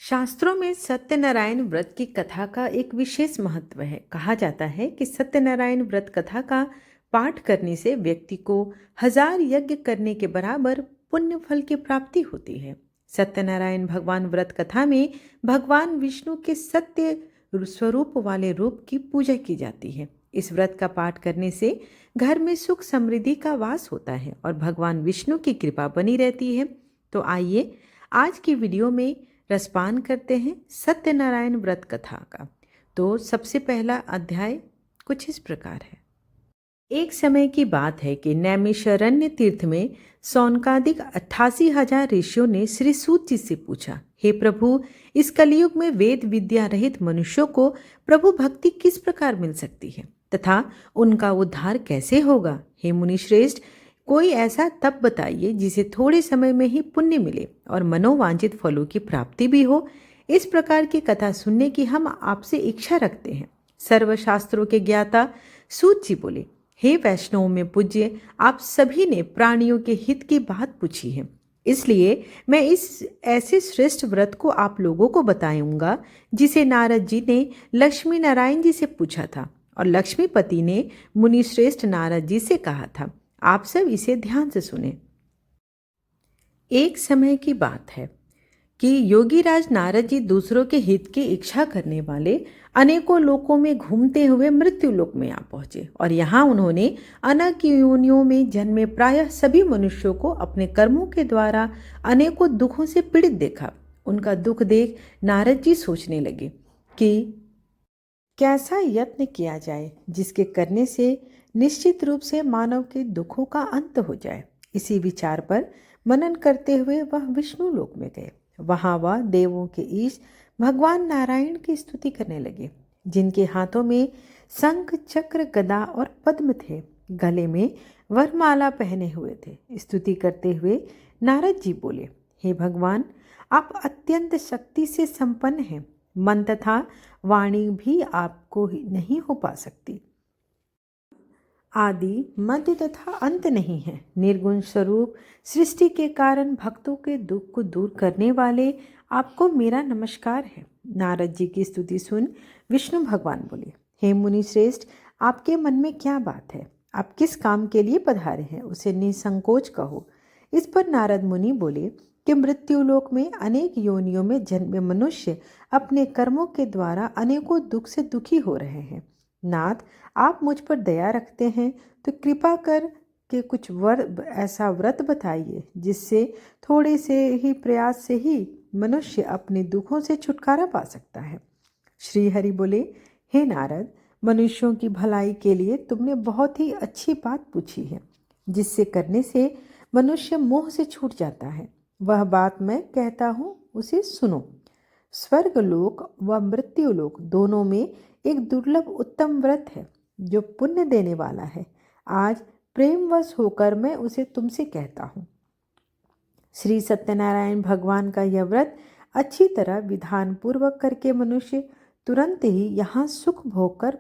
शास्त्रों में सत्यनारायण व्रत की कथा का एक विशेष महत्व है। कहा जाता है कि सत्यनारायण व्रत कथा का पाठ करने से व्यक्ति को 1000 यज्ञ करने के बराबर पुण्य फल की प्राप्ति होती है। सत्यनारायण भगवान व्रत कथा में भगवान विष्णु के सत्य स्वरूप वाले रूप की पूजा की जाती है। इस व्रत का पाठ करने से घर में सुख समृद्धि का वास होता है और भगवान विष्णु की कृपा बनी रहती है। तो आइए आज की वीडियो में रसपान करते हैं सत्यनारायण व्रत कथा का। तो सबसे पहला अध्याय कुछ इस प्रकार है। एक समय की बात है कि नैमिषारण्य तीर्थ में सौनकादिक 88,000 ऋषियों ने श्री सूत जी से पूछा, हे प्रभु, इस कलयुग में वेद विद्या रहित मनुष्यों को प्रभु भक्ति किस प्रकार मिल सकती है तथा उनका उद्धार कैसे होगा। हे मुनि श्रेष्ठ, कोई ऐसा तप बताइए जिसे थोड़े समय में ही पुण्य मिले और मनोवांछित फलों की प्राप्ति भी हो। इस प्रकार की कथा सुनने की हम आपसे इच्छा रखते हैं। सर्वशास्त्रों के ज्ञाता सूत जी बोले, हे वैष्णव में पूज्य, आप सभी ने प्राणियों के हित की बात पूछी है, इसलिए मैं इस ऐसे श्रेष्ठ व्रत को आप लोगों को बताऊंगा जिसे नारद जी ने लक्ष्मी नारायण जी से पूछा था और लक्ष्मीपति ने मुनि श्रेष्ठ नारद जी से कहा था। आप सब इसे ध्यान से सुने। एक समय की बात है कि योगीराज नारद जी दूसरों के हित की इच्छा करने वाले अनेकों लोकों में घूमते हुए मृत्यु लोक में आ पहुंचे और यहाँ उन्होंने अनेक योनियों में जन्मे प्रायः सभी मनुष्यों को अपने कर्मों के द्वारा अनेकों दुखों से पीड़ित देखा। उनका दुख देख नारद जी सोचने लगे कि कैसा यत्न किया जाए जिसके करने से निश्चित रूप से मानव के दुखों का अंत हो जाए। इसी विचार पर मनन करते हुए वह विष्णु लोक में गए। वहां वह देवों के ईश भगवान नारायण की स्तुति करने लगे, जिनके हाथों में शंख चक्र गदा और पद्म थे, गले में वरमाला पहने हुए थे। स्तुति करते हुए नारद जी बोले, हे भगवान, आप अत्यंत शक्ति से संपन्न हैं। मन तथा वाणी भी आपको नहीं हो पा सकती। आदि मध्य तथा अंत नहीं है। निर्गुण स्वरूप सृष्टि के कारण भक्तों के दुख को दूर करने वाले आपको मेरा नमस्कार है। नारद जी की स्तुति सुन विष्णु भगवान बोले, हे मुनि श्रेष्ठ, आपके मन में क्या बात है? आप किस काम के लिए पधारे हैं, उसे निसंकोच कहो। इस पर नारद मुनि बोले कि मृत्यु लोक में अनेक योनियों में जन्मे मनुष्य अपने कर्मों के द्वारा अनेकों दुख से दुखी हो रहे हैं। नाथ, आप मुझ पर दया रखते हैं तो कृपा कर के कुछ ऐसा व्रत बताइए जिससे थोड़े से ही प्रयास से ही मनुष्य अपने दुखों से छुटकारा पा सकता है। श्री हरि बोले, हे नारद, मनुष्यों की भलाई के लिए तुमने बहुत ही अच्छी बात पूछी है, जिससे करने से मनुष्य मोह से छूट जाता है। वह बात मैं कहता हूँ, उसे सुनो। स्वर्ग लोक व मृत्यु लोक दोनों में एक दुर्लभ उत्तम व्रत है जो पुण्य देने वाला है। आज प्रेमवश होकर मैं उसे तुमसे कहता हूँ। श्री सत्यनारायण भगवान का यह व्रत अच्छी तरह विधान पूर्वक करके मनुष्य तुरंत ही यहाँ सुख भोग कर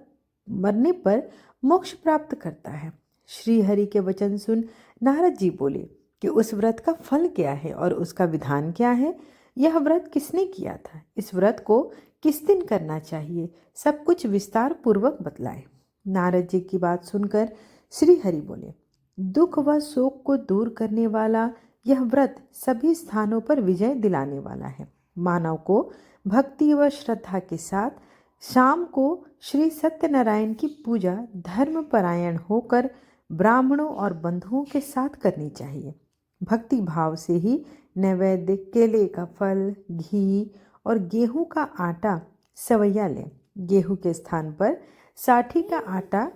मरने पर मोक्ष प्राप्त करता है। श्री हरि के वचन सुन नारद जी बोले कि उस व्रत का फल क्या है और उसका विधान क्या है। यह व्रत किसने किया था? इस व्रत को किस दिन करना चाहिए? सब कुछ विस्तार पूर्वक बतलाए। नारद जी की बात सुनकर श्री हरि बोले, दुख व शोक को दूर करने वाला यह व्रत सभी स्थानों पर विजय दिलाने वाला है। मानव को भक्ति व श्रद्धा के साथ शाम को श्री सत्यनारायण की पूजा धर्मपरायण होकर ब्राह्मणों और बंधुओं के साथ करनी चाहिए। भक्ति भाव से ही नैवेद्य, केले का फल, घी और गेहूं का आटा सवैया लें। गेहूं के स्थान पर साठी का आटा,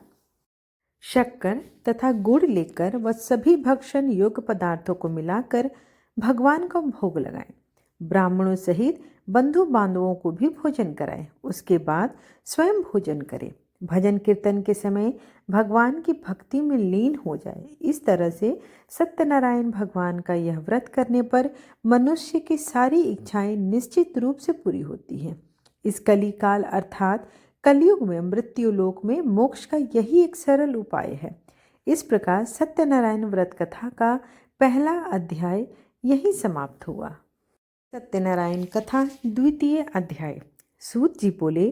शक्कर तथा गुड़ लेकर वह सभी भक्षण योग्य पदार्थों को मिलाकर भगवान का भोग लगाएं। ब्राह्मणों सहित बंधु बांधवों को भी भोजन कराएं। उसके बाद स्वयं भोजन करें। भजन कीर्तन के समय भगवान की भक्ति में लीन हो जाए। इस तरह से सत्यनारायण भगवान का यह व्रत करने पर मनुष्य की सारी इच्छाएं निश्चित रूप से पूरी होती हैं। इस कलिकाल अर्थात कलयुग में मृत्यु लोक में मोक्ष का यही एक सरल उपाय है। इस प्रकार सत्यनारायण व्रत कथा का पहला अध्याय यही समाप्त हुआ। सत्यनारायण कथा द्वितीय अध्याय। सूत जी बोले,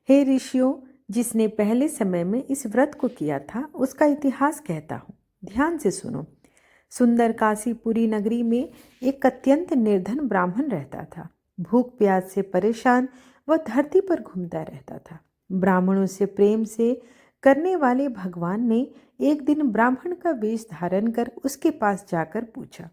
हे ऋषियों, जिसने पहले समय में इस व्रत को किया था उसका इतिहास कहता हूँ, ध्यान से सुनो। सुंदर काशीपुरी नगरी में एक अत्यंत निर्धन ब्राह्मण रहता था। भूख प्यास से परेशान वह धरती पर घूमता रहता था। ब्राह्मणों से प्रेम से करने वाले भगवान ने एक दिन ब्राह्मण का वेश धारण कर उसके पास जाकर पूछा,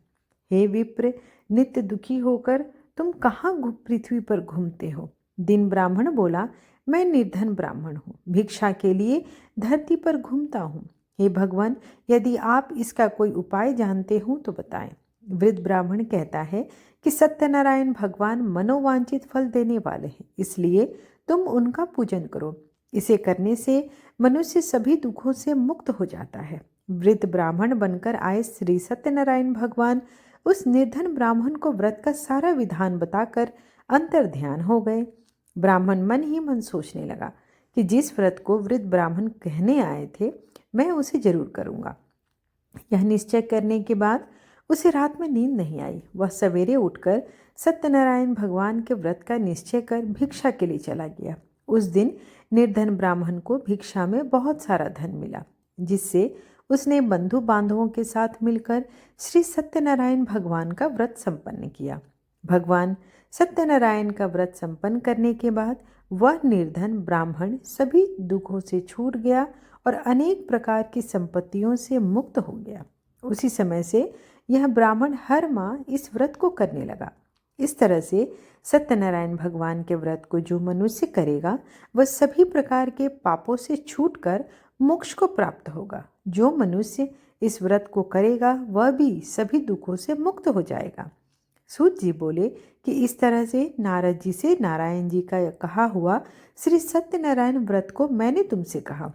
हे विप्र, नित्य दुखी होकर तुम कहाँ पृथ्वी पर घूमते हो? दिन ब्राह्मण बोला, मैं निर्धन ब्राह्मण हूँ, भिक्षा के लिए धरती पर घूमता हूँ। हे भगवान, यदि आप इसका कोई उपाय जानते हो तो बताएं। वृद्ध ब्राह्मण कहता है कि सत्यनारायण भगवान मनोवांछित फल देने वाले हैं, इसलिए तुम उनका पूजन करो। इसे करने से मनुष्य सभी दुखों से मुक्त हो जाता है। वृद्ध ब्राह्मण बनकर आए श्री सत्यनारायण भगवान उस निर्धन ब्राह्मण को व्रत का सारा विधान बताकर अंतर ध्यान हो गए। ब्राह्मण मन ही मन सोचने लगा कि जिस व्रत को वृद्ध ब्राह्मण कहने आए थे, मैं उसे जरूर करूँगा। यह निश्चय करने के बाद उसे रात में नींद नहीं आई। वह सवेरे उठकर सत्यनारायण भगवान के व्रत का निश्चय कर भिक्षा के लिए चला गया। उस दिन निर्धन ब्राह्मण को भिक्षा में बहुत सारा धन मिला, जिससे उसने बंधु बांधवों के साथ मिलकर श्री सत्यनारायण भगवान का व्रत संपन्न किया। भगवान सत्यनारायण का व्रत संपन्न करने के बाद वह निर्धन ब्राह्मण सभी दुखों से छूट गया और अनेक प्रकार की संपत्तियों से मुक्त हो गया। उसी समय से यह ब्राह्मण हर माह इस व्रत को करने लगा। इस तरह से सत्यनारायण भगवान के व्रत को जो मनुष्य करेगा वह सभी प्रकार के पापों से छूटकर मोक्ष को प्राप्त होगा। जो मनुष्य इस व्रत को करेगा वह भी सभी दुखों से मुक्त हो जाएगा। सूत जी बोले कि इस तरह से नारद जी से नारायण जी का कहा हुआ श्री सत्यनारायण व्रत को मैंने तुमसे कहा।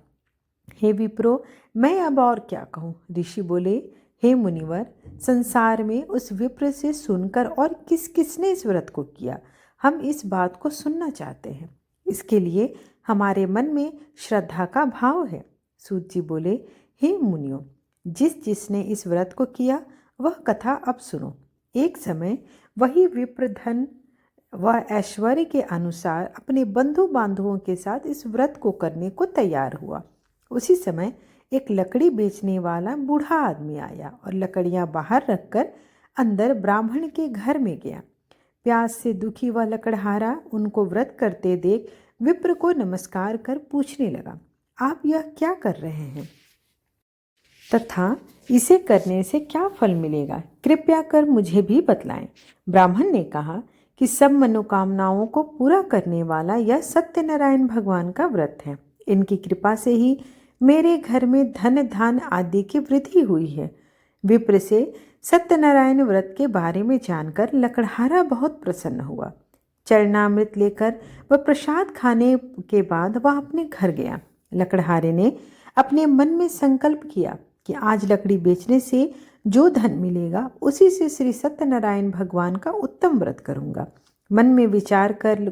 हे विप्रो, मैं अब और क्या कहूँ? ऋषि बोले, हे मुनिवर, संसार में उस विप्र से सुनकर और किस किसने इस व्रत को किया, हम इस बात को सुनना चाहते हैं। इसके लिए हमारे मन में श्रद्धा का भाव है। सूत जी बोले, हे मुनियों, जिसने इस व्रत को किया वह कथा अब सुनो। एक समय वही विप्र धन व ऐश्वर्य के अनुसार अपने बंधु बांधवों के साथ इस व्रत को करने को तैयार हुआ। उसी समय एक लकड़ी बेचने वाला बूढ़ा आदमी आया और लकड़ियां बाहर रखकर अंदर ब्राह्मण के घर में गया। प्यास से दुखी वह लकड़हारा उनको व्रत करते देख विप्र को नमस्कार कर पूछने लगा, आप यह क्या कर रहे हैं तथा इसे करने से क्या फल मिलेगा? कृपया कर मुझे भी बतलाएं। ब्राह्मण ने कहा कि सब मनोकामनाओं को पूरा करने वाला यह सत्यनारायण भगवान का व्रत है। इनकी कृपा से ही मेरे घर में धन धान आदि की वृद्धि हुई है। विप्र से सत्यनारायण व्रत के बारे में जानकर लकड़हारा बहुत प्रसन्न हुआ। चरणामृत लेकर वह प्रसाद खाने के बाद वह अपने घर गया। लकड़हारे ने अपने मन में संकल्प किया कि आज लकड़ी बेचने से जो धन मिलेगा उसी से श्री सत्यनारायण भगवान का उत्तम व्रत करूंगा। मन में विचार कर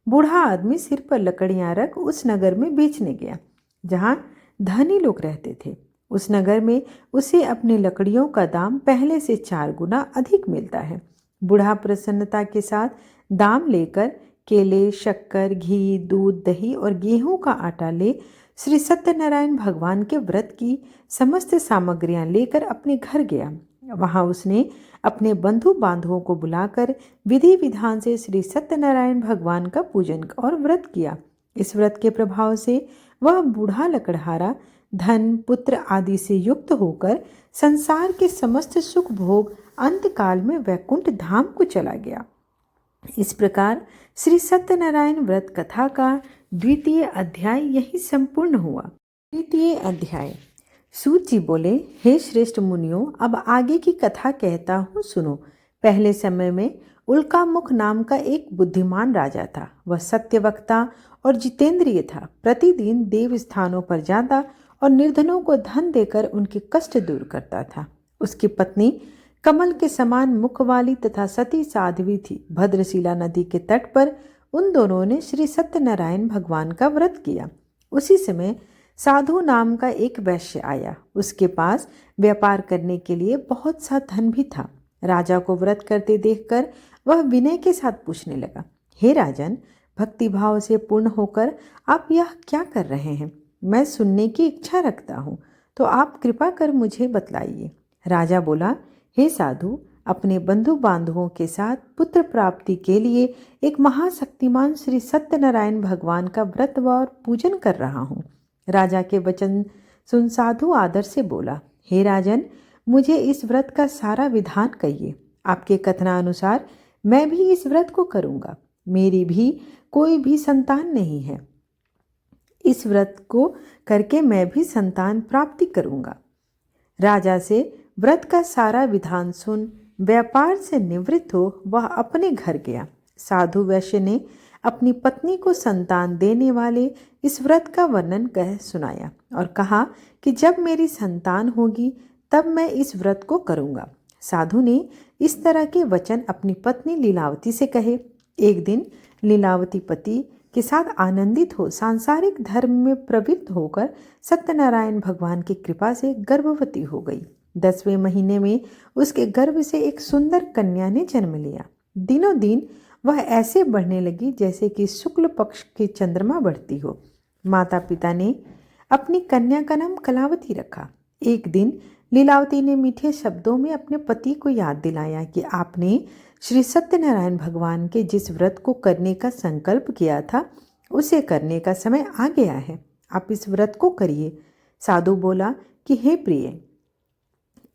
बूढ़ा आदमी सिर पर लकड़ियां रख उस नगर में बेचने गया जहां धनी लोग रहते थे। उस नगर में उसे अपनी लकड़ियों का दाम पहले से 4 गुना अधिक मिलता है। बूढ़ा प्रसन्नता के साथ दाम लेकर केले, शक्कर, घी, दूध, दही और गेहूं का आटा ले श्री सत्यनारायण भगवान के व्रत की समस्त सामग्रियां लेकर अपने घर गया। वहां उसने अपने बंधु बांधवों को बुलाकर विधि विधान से श्री सत्यनारायण भगवान का पूजन और व्रत किया। इस व्रत के प्रभाव से वह बूढ़ा लकड़हारा धन, पुत्र आदि से युक्त होकर संसार के समस्त सुख भोग अंतकाल में वैकुंठ धाम को चला गया। इस प्रकार श्री सत्यनारायण व्रत कथा का द्वितीय अध्याय यही संपूर्ण हुआ। तृतीय अध्याय। सूत जी बोले, हे श्रेष्ठ मुनियों, अब आगे की कथा कहता हूँ, सुनो। पहले समय में उल्कामुख नाम का एक बुद्धिमान राजा था। वह सत्यवक्ता और जितेंद्रिय था। प्रतिदिन देव स्थानों पर जाता और निर्धनों को धन देकर उनके कष्ट दूर करता था। उसकी पत्नी कमल के समान मुख वाली तथा सती साध्वी थी। भद्रशिला नदी के तट पर उन दोनों ने श्री सत्यनारायण भगवान का व्रत किया। उसी समय साधु नाम का एक वैश्य आया। उसके पास व्यापार करने के लिए बहुत सा धन भी था। राजा को व्रत करते देखकर वह विनय के साथ पूछने लगा, हे राजन, भक्ति भाव से पूर्ण होकर आप यह क्या कर रहे हैं? मैं सुनने की इच्छा रखता हूँ, तो आप कृपा कर मुझे बतलाइए। राजा बोला, हे साधु, अपने बंधु बांधवों के साथ पुत्र प्राप्ति के लिए एक महाशक्तिमान श्री सत्यनारायण भगवान का व्रत और पूजन कर रहा हूँ। राजा के वचन सुन साधु आदर से बोला, हे राजन, मुझे इस व्रत का सारा विधान कहिए। आपके कथनानुसार मैं भी इस व्रत को करूँगा। मेरी भी कोई भी संतान नहीं है। इस व्रत को करके मैं भी संतान प्राप्ति करूँगा। राजा से व्रत का सारा विधान सुन व्यापार से निवृत्त हो वह अपने घर गया। साधु वैश्य ने अपनी पत्नी को संतान देने वाले इस व्रत का वर्णन कह सुनाया और कहा कि जब मेरी संतान होगी तब मैं इस व्रत को करूँगा। साधु ने इस तरह के वचन अपनी पत्नी लीलावती से कहे। एक दिन लीलावती पति के साथ आनंदित हो सांसारिक धर्म में प्रवृत्त होकर सत्यनारायण भगवान की कृपा से गर्भवती हो गई। 10वें महीने में उसके गर्भ से एक सुंदर कन्या ने जन्म लिया। दिनों दिन वह ऐसे बढ़ने लगी जैसे कि शुक्ल पक्ष की चंद्रमा बढ़ती हो। माता पिता ने अपनी कन्या का नाम कलावती रखा। एक दिन लीलावती ने मीठे शब्दों में अपने पति को याद दिलाया कि आपने श्री सत्यनारायण भगवान के जिस व्रत को करने का संकल्प किया था उसे करने का समय आ गया है। आप इस व्रत को करिए। साधु बोला कि हे प्रिय,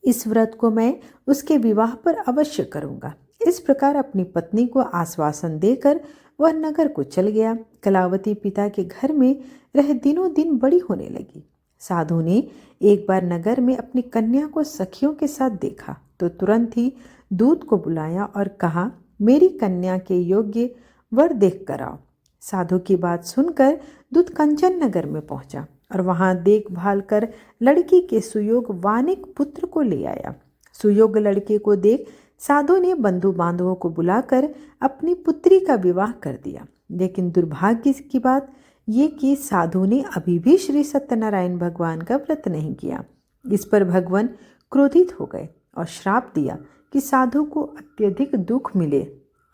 इस व्रत को मैं उसके विवाह पर अवश्य करूँगा। इस प्रकार अपनी पत्नी को आश्वासन देकर वह नगर को चल गया। कलावती पिता के घर में रह दिनों दिन बड़ी होने लगी। साधु ने एक बार नगर में अपनी कन्या को सखियों के साथ देखा तो तुरंत ही दूत को बुलाया और कहा, मेरी कन्या के योग्य वर देख कर आओ। साधु की बात सुनकर दूत कंचन नगर में पहुंचा और वहां देखभाल कर लड़की के सुयोग वानिक पुत्र को ले आया। सुयोग लड़के को देख साधु ने बंधु बांधवों को बुलाकर अपनी पुत्री का विवाह कर दिया। लेकिन दुर्भाग्य की बात ये कि साधु ने अभी भी श्री सत्यनारायण भगवान का व्रत नहीं किया। इस पर भगवान क्रोधित हो गए और श्राप दिया कि साधु को अत्यधिक दुख मिले।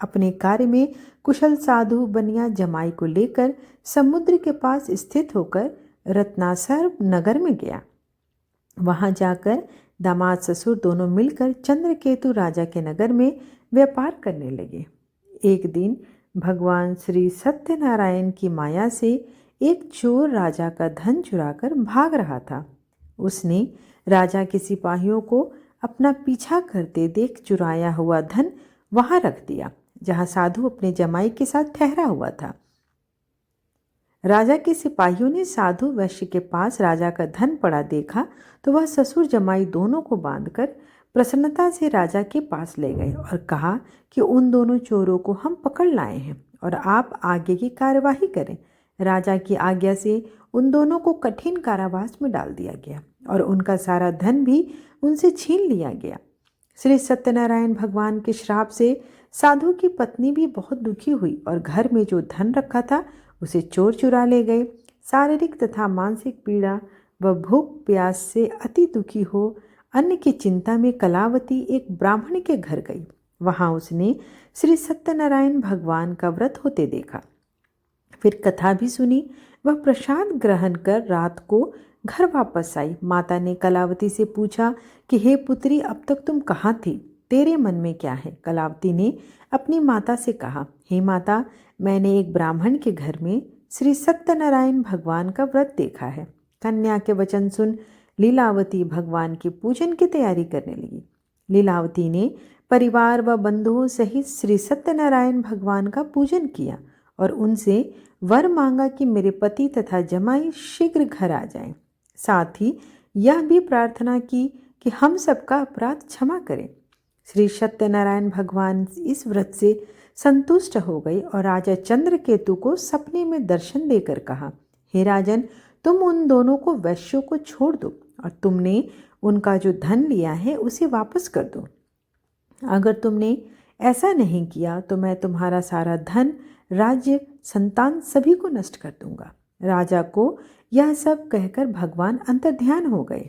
अपने कार्य में कुशल साधु बनिया जमाई को लेकर समुद्र के पास स्थित होकर रत्नासर नगर में गया। वहां जाकर दामाद ससुर दोनों मिलकर चंद्रकेतु राजा के नगर में व्यापार करने लगे। एक दिन भगवान श्री सत्यनारायण की माया से एक चोर राजा का धन चुराकर भाग रहा था। उसने राजा के सिपाहियों को अपना पीछा करते देख चुराया हुआ धन वहां रख दिया जहां साधु अपने जमाई के साथ ठहरा हुआ था। राजा के सिपाहियों ने साधु वैश्य के पास राजा का धन पड़ा देखा तो वह ससुर जमाई दोनों को बांधकर प्रसन्नता से राजा के पास ले गए और कहा कि उन दोनों चोरों को हम पकड़ लाए हैं और आप आगे की कार्यवाही करें। राजा की आज्ञा से उन दोनों को कठिन कारावास में डाल दिया गया और उनका सारा धन भी उनसे छीन लिया गया। श्री सत्यनारायण भगवान के श्राप से साधु की पत्नी भी बहुत दुखी हुई और घर में जो धन रखा था उसे चोर चुरा ले गए। शारीरिक तथा मानसिक पीड़ा व भूख प्यास से अति दुखी हो अन्न की चिंता में कलावती एक ब्राह्मण के घर गई। वहां उसने श्री सत्यनारायण भगवान का व्रत होते देखा। फिर कथा भी सुनी। वह प्रसाद ग्रहण कर रात को घर वापस आई। माता ने कलावती से पूछा कि हे पुत्री, अब तक तुम कहाँ थी? तेरे मन में क्या है? कलावती ने अपनी माता से कहा, हे माता, मैंने एक ब्राह्मण के घर में श्री सत्यनारायण भगवान का व्रत देखा है। कन्या के वचन सुन लीलावती भगवान की पूजन की तैयारी करने लगी। लीलावती ने परिवार व बंधुओं सहित श्री सत्यनारायण भगवान का पूजन किया और उनसे वर मांगा कि मेरे पति तथा जमाई शीघ्र घर आ जाएं। साथ ही यह भी प्रार्थना की कि हम सबका अपराध क्षमा करें। श्री सत्यनारायण भगवान इस व्रत से संतुष्ट हो गए और राजा चंद्रकेतु को सपने में दर्शन देकर कहा, हे राजन, तुम उन दोनों को वैश्यों को छोड़ दो और तुमने उनका जो धन लिया है उसे वापस कर दो। अगर तुमने ऐसा नहीं किया तो मैं तुम्हारा सारा धन, राज्य, संतान सभी को नष्ट कर दूंगा। राजा को यह सब कहकर भगवान अंतर्ध्यान हो गए।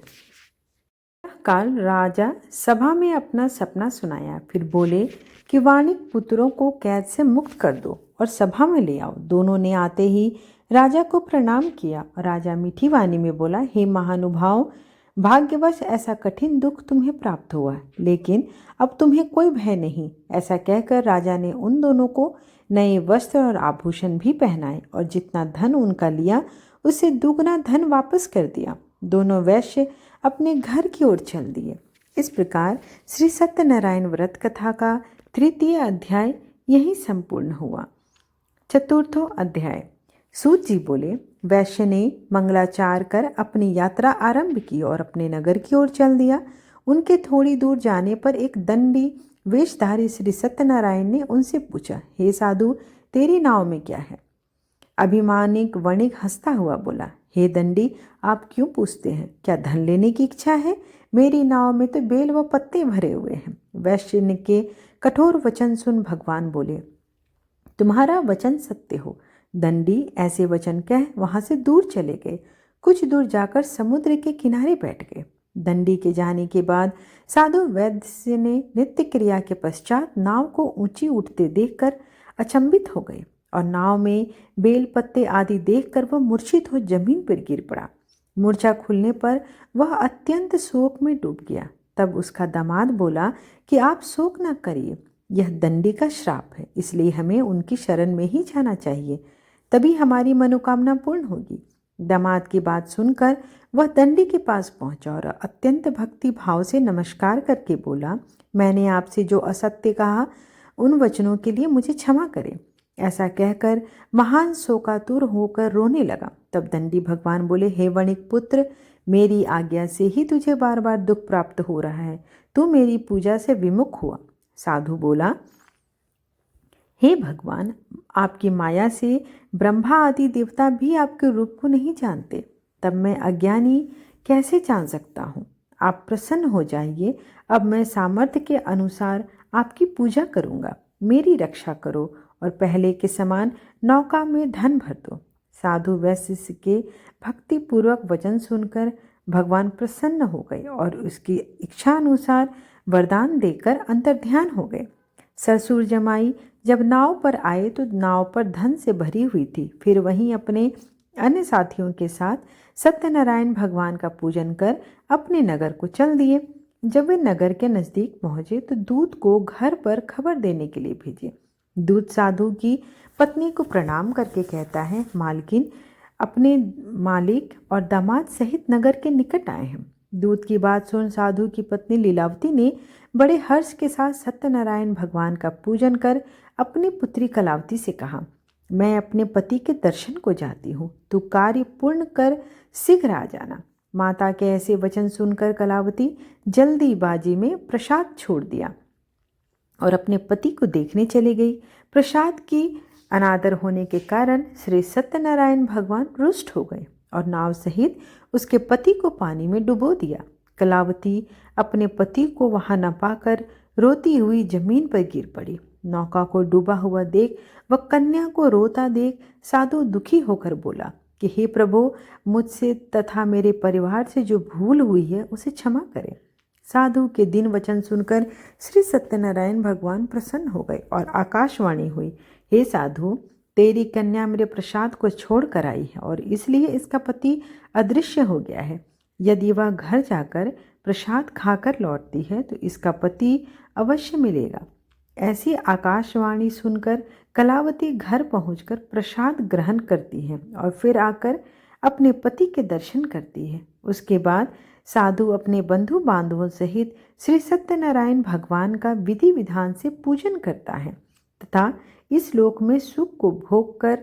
काल राजा सभा में अपना सपना सुनाया। फिर बोले कि वाणिक पुत्रों को कैद से मुक्त कर दो और सभा में ले आओ। दोनों ने आते ही राजा को प्रणाम किया। राजा मीठी वाणी में बोला, हे महानुभाव, भाग्यवश ऐसा कठिन दुख तुम्हें प्राप्त हुआ, लेकिन अब तुम्हें कोई भय नहीं। ऐसा कहकर राजा ने उन दोनों को नए वस्त्र और आभूषण भी पहनाए और जितना धन उनका लिया उससे दुगना धन वापस कर दिया। दोनों वैश्य अपने घर की ओर चल दिए। इस प्रकार श्री सत्यनारायण व्रत कथा का तृतीय अध्याय यही संपूर्ण हुआ। चतुर्थो अध्याय। सूत जी बोले, वैश्य ने मंगलाचार कर अपनी यात्रा आरंभ की और अपने नगर की ओर चल दिया। उनके थोड़ी दूर जाने पर एक दंडी वेशधारी श्री सत्यनारायण ने उनसे पूछा, हे साधु, तेरी नाव में क्या है? अभिमानिक वणिक हंसता हुआ बोला, हे दंडी, आप क्यों पूछते हैं? क्या धन लेने की इच्छा है? मेरी नाव में तो बेल व पत्ते भरे हुए हैं। वैश्य के कठोर वचन सुन भगवान बोले, तुम्हारा वचन सत्य हो। दंडी ऐसे वचन कह वहां से दूर चले गए। कुछ दूर जाकर समुद्र के किनारे बैठ गए। दंडी के जाने के बाद साधु वैद्य ने नित्य क्रिया के पश्चात नाव को ऊंची उठते देखकर अचंभित हो गए और नाव में बेल पत्ते आदि देखकर वह मूर्छित हो जमीन पर गिर पड़ा। मूर्छा खुलने पर वह अत्यंत शोक में डूब गया। तब उसका दामाद बोला कि आप शोक न करिए, यह दंडी का श्राप है, इसलिए हमें उनकी शरण में ही जाना चाहिए, तभी हमारी मनोकामना पूर्ण होगी। दामाद की बात सुनकर वह दंडी के पास पहुंचा और अत्यंत भक्ति भाव से नमस्कार करके बोला, मैंने आपसे जो असत्य कहा उन वचनों के लिए मुझे क्षमा करें। ऐसा कहकर महान शोकातुर होकर रोने लगा। तब दंडी भगवान बोले, हे वणिक पुत्र, मेरी आज्ञा से ही तुझे बार बार दुख प्राप्त हो रहा है। तू मेरी पूजा से विमुख हुआ। साधु बोला, हे भगवान, आपकी माया से ब्रह्मा आदि देवता भी आपके रूप को नहीं जानते, तब मैं अज्ञानी कैसे जान सकता हूँ? आप प्रसन्न हो जाइए। अब मैं सामर्थ्य के अनुसार आपकी पूजा करूँगा। मेरी रक्षा करो और पहले के समान नौका में धन भर दो। साधु वैश्य के भक्तिपूर्वक वचन सुनकर भगवान प्रसन्न हो गए और उसकी इच्छा अनुसार वरदान देकर अंतर्ध्यान हो गए। ससुर जमाई जब नाव पर आए तो नाव पर धन से भरी हुई थी। फिर वहीं अपने अन्य साथियों के साथ सत्यनारायण भगवान का पूजन कर अपने नगर को चल दिए। जब वे नगर के नज़दीक पहुंचे तो दूत को घर पर खबर देने के लिए भेजे। दूत साधु की पत्नी को प्रणाम करके कहता है, मालकिन अपने मालिक और दामाद सहित नगर के निकट आए हैं। दूत की बात सुन साधु की पत्नी लीलावती ने बड़े हर्ष के साथ सत्यनारायण भगवान का पूजन कर अपनी पुत्री कलावती से कहा, मैं अपने पति के दर्शन को जाती हूँ, तू कार्य पूर्ण कर शीघ्र आ जाना। माता के ऐसे वचन सुनकर कलावती जल्दीबाजी में प्रसाद छोड़ दिया और अपने पति को देखने चली गई। प्रसाद की अनादर होने के कारण श्री सत्यनारायण भगवान रुष्ट हो गए और नाव सहित उसके पति को पानी में डुबो दिया। कलावती अपने पति को वहां न पाकर रोती हुई जमीन पर गिर पड़ी। नौका को डूबा हुआ देख व कन्या को रोता देख साधु दुखी होकर बोला कि हे प्रभु, मुझसे तथा मेरे परिवार से जो भूल हुई है उसे क्षमा करें। साधु के दिन वचन सुनकर श्री सत्यनारायण भगवान प्रसन्न हो गए और आकाशवाणी हुई, हे साधु, तेरी कन्या मेरे प्रसाद को छोड़ कर आई है और इसलिए इसका पति अदृश्य हो गया है। यदि वह घर जाकर प्रसाद खाकर लौटती है तो इसका पति अवश्य मिलेगा। ऐसी आकाशवाणी सुनकर कलावती घर पहुंचकर प्रसाद ग्रहण करती है और फिर आकर अपने पति के दर्शन करती है। उसके बाद साधु अपने बंधु बांधवों सहित श्री सत्यनारायण भगवान का विधि विधान से पूजन करता है तथा इस लोक में सुख को भोग कर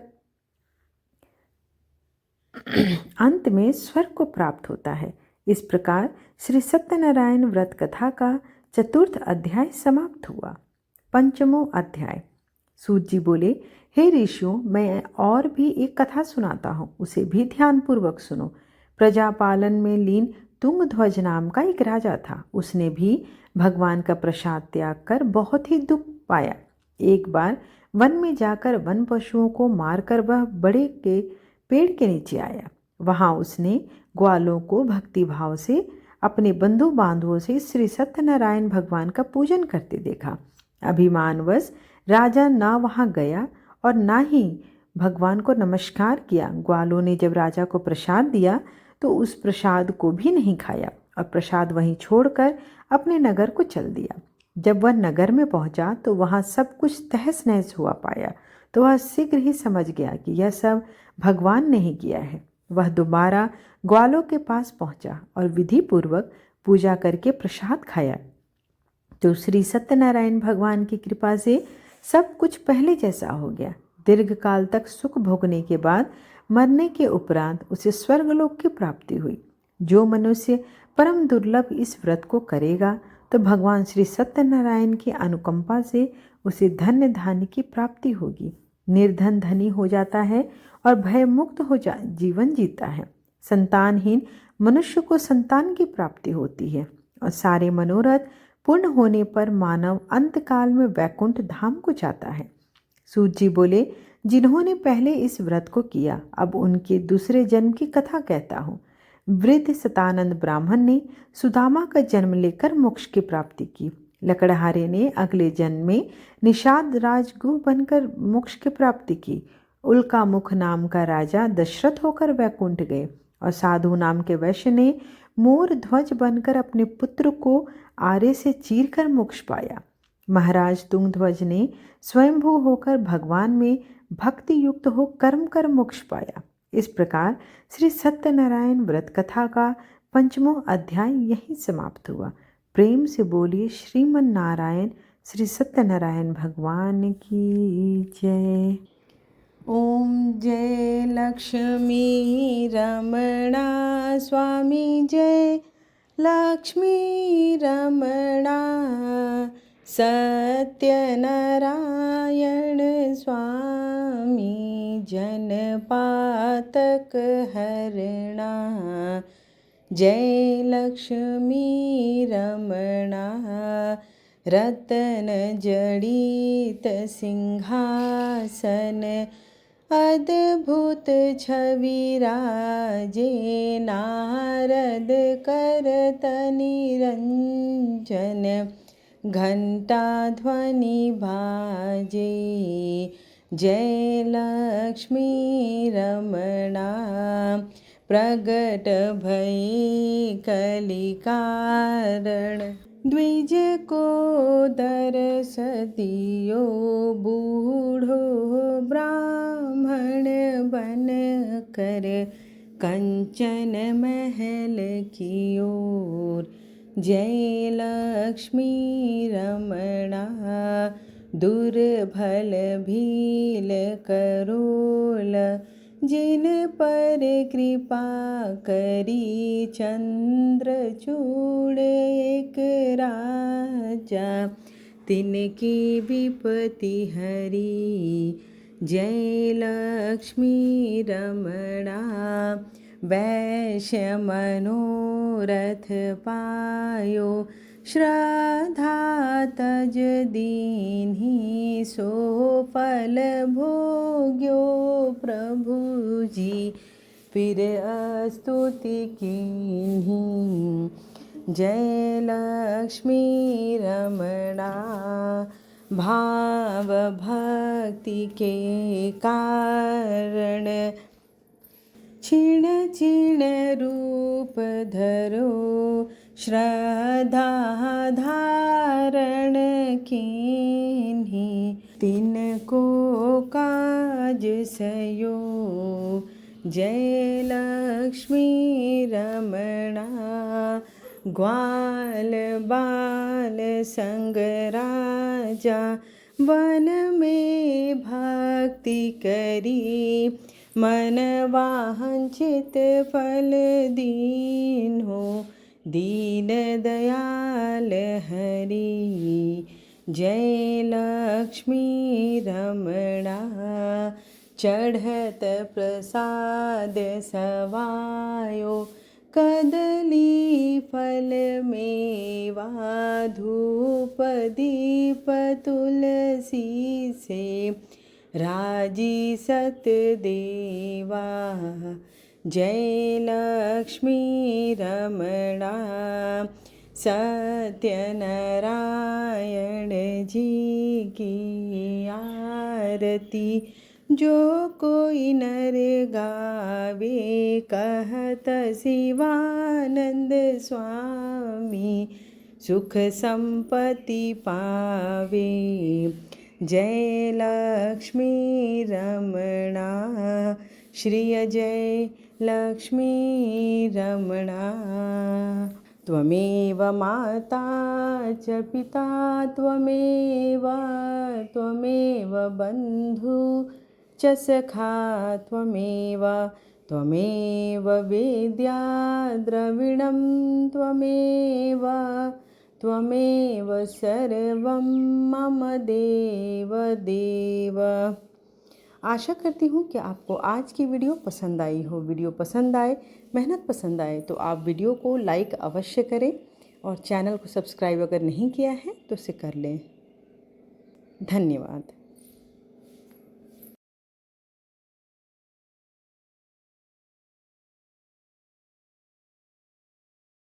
अंत में स्वर्ग को प्राप्त होता है। इस प्रकार श्री सत्यनारायण व्रत कथा का चतुर्थ अध्याय समाप्त हुआ। पंचमो अध्याय। सूत जी बोले, हे ऋषियों, मैं और भी एक कथा सुनाता हूँ, उसे भी ध्यानपूर्वक सुनो। प्रजापालन में लीन तुंगध्वज नाम का एक राजा था। उसने भी भगवान का प्रसाद त्याग कर बहुत ही दुख पाया। एक बार वन में जाकर वन पशुओं को मारकर वह बड़े के पेड़ के नीचे आया। वहां उसने ग्वालों को भक्तिभाव से अपने बंधु बांधवों से श्री सत्यनारायण भगवान का पूजन करते देखा। अभिमानवश राजा ना वहाँ गया और ना ही भगवान को नमस्कार किया। ग्वालों ने जब राजा को प्रसाद दिया तो उस प्रसाद को भी नहीं खाया और प्रसाद वहीं छोड़कर अपने नगर को चल दिया। जब वह नगर में पहुंचा तो वहाँ सब कुछ तहस नहस हुआ पाया, तो वह शीघ्र ही समझ गया कि यह सब भगवान ने ही किया है। वह दोबारा ग्वालों के पास पहुंचा और विधि पूर्वक पूजा करके प्रसाद खाया। तो श्री सत्यनारायण भगवान की कृपा से सब कुछ पहले जैसा हो गया। दीर्घ काल तक सुख भोगने के बाद मरने के उपरांत उसे स्वर्गलोक की प्राप्ति हुई। जो मनुष्य परम दुर्लभ इस व्रत को करेगा तो भगवान श्री सत्यनारायण की अनुकंपा से उसे धन्य धान्य की प्राप्ति होगी। निर्धन धनी हो जाता है और भय मुक्त हो जीवन जीता है। संतानहीन मनुष्य को संतान की प्राप्ति होती है और सारे मनोरथ पूर्ण होने पर मानव अंतकाल में वैकुंठ धाम को जाता है। सूत जी बोले, जिन्होंने पहले इस व्रत को किया अब उनके दूसरे जन्म की कथा कहता हूँ। वृद्ध सतानंद ब्राह्मण ने सुदामा का जन्म लेकर मोक्ष की प्राप्ति की। लकड़हारे ने अगले जन्म में निषाद राजगुह बनकर मोक्ष की प्राप्ति की। उल्का मुख नाम का राजा दशरथ होकर वैकुंठ गए और साधु नाम के वैश्य ने मोर ध्वज बनकर अपने पुत्र को आरे से चीरकर मोक्ष पाया। महाराज तुंगध्वज ने स्वयंभू होकर भगवान में भक्ति युक्त हो कर्म कर मोक्ष पाया। इस प्रकार श्री सत्यनारायण व्रत कथा का 5वां अध्याय यहीं समाप्त हुआ। प्रेम से बोलिए श्रीमन नारायण श्री सत्यनारायण भगवान की जय। ओम जय लक्ष्मी रमणा स्वामी जय लक्ष्मी रमणा सत्यनारायण स्वामी जनपातक हरणा जय लक्ष्मी रमणा रतन जड़ित सिंहासन अद्भुत छवि राजे नारद करत निरंजन घंटा ध्वनि बाजे जय लक्ष्मी रमणा प्रगट भई कलि कारण द्विज को दरस दियो बूढ़ो ब्राह्मण बन कर कंचन महल की ओर जय लक्ष्मी रमणा दुर्बल भील करोल जिन पर कृपा करी चंद्रचूड़ एक राजा तिनकी विपत्ति हरी जय लक्ष्मी रमणा वैश्य मनोरथ पायो श्रद्धा तज दीन्ही सो फल भोग्यो प्रभु जी फिर स्तुति कीन्ही जय लक्ष्मी रमणा भाव भक्ति के कारण क्षीण क्षीण रूप धरो श्रद्धा धारण कीन्ही तिनको काज सयो जय लक्ष्मी रमणा ग्वाल बाल संग राजा वन में भक्ति करी मन वांछित फल दीन हो दीन दयाल हरि जय लक्ष्मी रमणा चढ़त प्रसाद सवायो कदली फल मेवा धूप दीप तुलसी से राजी सत देवा जय लक्ष्मी रमणा सत्यनारायण जी की आरती। जो कोई नर गावे कहत शिवानंद स्वामी सुख संपत्ति पावे। जय लक्ष्मी रमणा श्री जय लक्ष्मी रमणा। त्वमेव माता च पिता त्वमेव बन्धु च सखा त्वमेव वेद्या द्रविणं त्वमेव सर्वं मम देव देव। आशा करती हूँ कि आपको आज की वीडियो पसंद आई हो। वीडियो पसंद आए, मेहनत पसंद आए तो आप वीडियो को लाइक अवश्य करें और चैनल को सब्सक्राइब अगर नहीं किया है तो उसे कर लें। धन्यवाद।